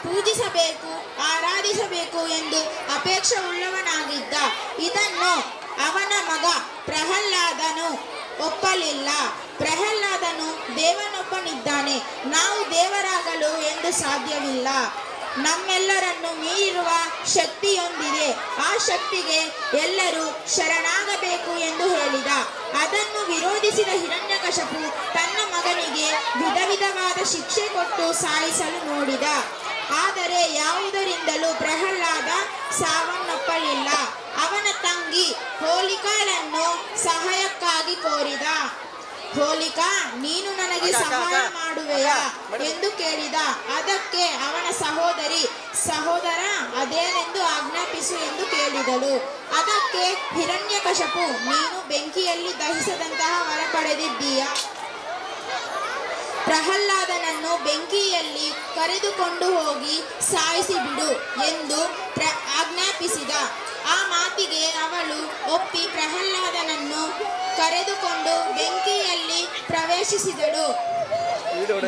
ಪೂಜಿಸಬೇಕು, ಆರಾಧಿಸಬೇಕು ಎಂದು ಅಪೇಕ್ಷೆ ಉಳ್ಳವನಾಗಿದ್ದ. ಇದನ್ನು ಅವನ ಮಗ ಪ್ರಹ್ಲಾದನು ಒಪ್ಪಲಿಲ್ಲ. ಪ್ರಹ್ಲಾದನು ದೇವನೊಬ್ಬನಿದ್ದಾನೆ, ನಾವು ದೇವರಾಗಲು ಎಂದು ಸಾಧ್ಯವಿಲ್ಲ. ನಮ್ಮೆಲ್ಲರನ್ನು ಮೀರುವ ಶಕ್ತಿಯೊಂದಿದೆ, ಆ ಶಕ್ತಿಗೆ ಎಲ್ಲರೂ ಶರಣಾಗಬೇಕು ಎಂದು ಹೇಳಿದ. ಅದನ್ನು ವಿರೋಧಿಸಿದ ಹಿರಣ್ಯಕಶಪು ತನ್ನ ಮಗನಿಗೆ ವಿಧ ವಿಧವಾದ ಶಿಕ್ಷೆ ಕೊಟ್ಟು ಸಾಯಿಸಲು ನೋಡಿದ. ಆದರೆ ಯಾವುದರಿಂದಲೂ ಪ್ರಹ್ಲಾದ ಸಾವನ್ನಪ್ಪಲಿಲ್ಲ. ಅವನ ತಂಗಿ ಹೋಲಿಕಾಳನ್ನು ಸಹಾಯಕ್ಕಾಗಿ ಕೋರಿದ. ಹೋಲಿಕಾ, ನೀನು ನನಗೆ ಸಹಾಯ ಮಾಡುವೆಯಾ ಎಂದು ಕೇಳಿದ. ಅದಕ್ಕೆ ಅವನ ಸಹೋದರ ಅದೇನೆಂದು ಆಜ್ಞಾಪಿಸು ಎಂದು ಕೇಳಿದಳು. ಅದಕ್ಕೆ ಹಿರಣ್ಯಕಶಪು, ನೀನು ಬೆಂಕಿಯಲ್ಲಿ ದಹಿಸದಂತಹ ವರ ಪಡೆದಿದ್ದೀಯಾ? ಪ್ರಹ್ಲಾದನನ್ನು ಬೆಂಕಿಯಲ್ಲಿ ಕರೆದುಕೊಂಡು ಹೋಗಿ ಸಾಯಿಸಿಬಿಡು ಎಂದು ಆಜ್ಞಾಪಿಸಿದ. ಆ ಮಾತಿಗೆ ಅವಳು ಒಪ್ಪಿ ಪ್ರಹ್ಲಾದನನ್ನು ಕರೆದುಕೊಂಡು ಬೆಂಕಿಯಲ್ಲಿ ಪ್ರವೇಶಿಸಿದಳು.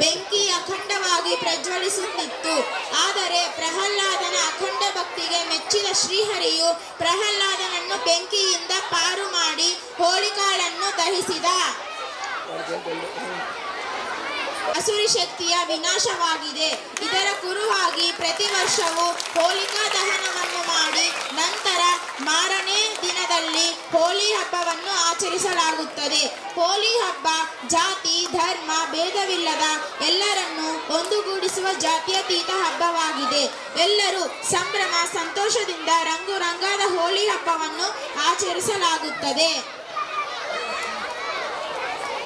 ಬೆಂಕಿ ಅಖಂಡವಾಗಿ ಪ್ರಜ್ವಲಿಸುತ್ತಿತ್ತು. ಆದರೆ ಪ್ರಹ್ಲಾದನ ಅಖಂಡ ಭಕ್ತಿಗೆ ಮೆಚ್ಚಿದ ಶ್ರೀಹರಿಯು ಪ್ರಹ್ಲಾದನನ್ನು ಬೆಂಕಿಯಿಂದ ಪಾರು ಮಾಡಿ ಹೋಲಿಕಾಳನ್ನು ದಹಿಸಿದ. ಅಸುರಿ ಶಕ್ತಿಯ ವಿನಾಶವಾಗಿದೆ. ಇದರ ಕುರುವಾಗಿ ಪ್ರತಿ ವರ್ಷವೂ ಹೋಲಿಕಾ ದಹನವನ್ನು ಮಾಡಿ ನಂತರ ಮಾರನೇ ದಿನದಲ್ಲಿ ಹೋಲಿ ಹಬ್ಬವನ್ನು ಆಚರಿಸಲಾಗುತ್ತದೆ. ಹೋಲಿ ಹಬ್ಬ ಜಾತಿ ಧರ್ಮ ಭೇದವಿಲ್ಲದ ಎಲ್ಲರನ್ನೂ ಒಂದುಗೂಡಿಸುವ ಜಾತ್ಯತೀತ ಹಬ್ಬವಾಗಿದೆ. ಎಲ್ಲರೂ ಸಂಭ್ರಮ ಸಂತೋಷದಿಂದ ರಂಗು ರಂಗಾದ ಹೋಲಿ ಹಬ್ಬವನ್ನು ಆಚರಿಸಲಾಗುತ್ತದೆ.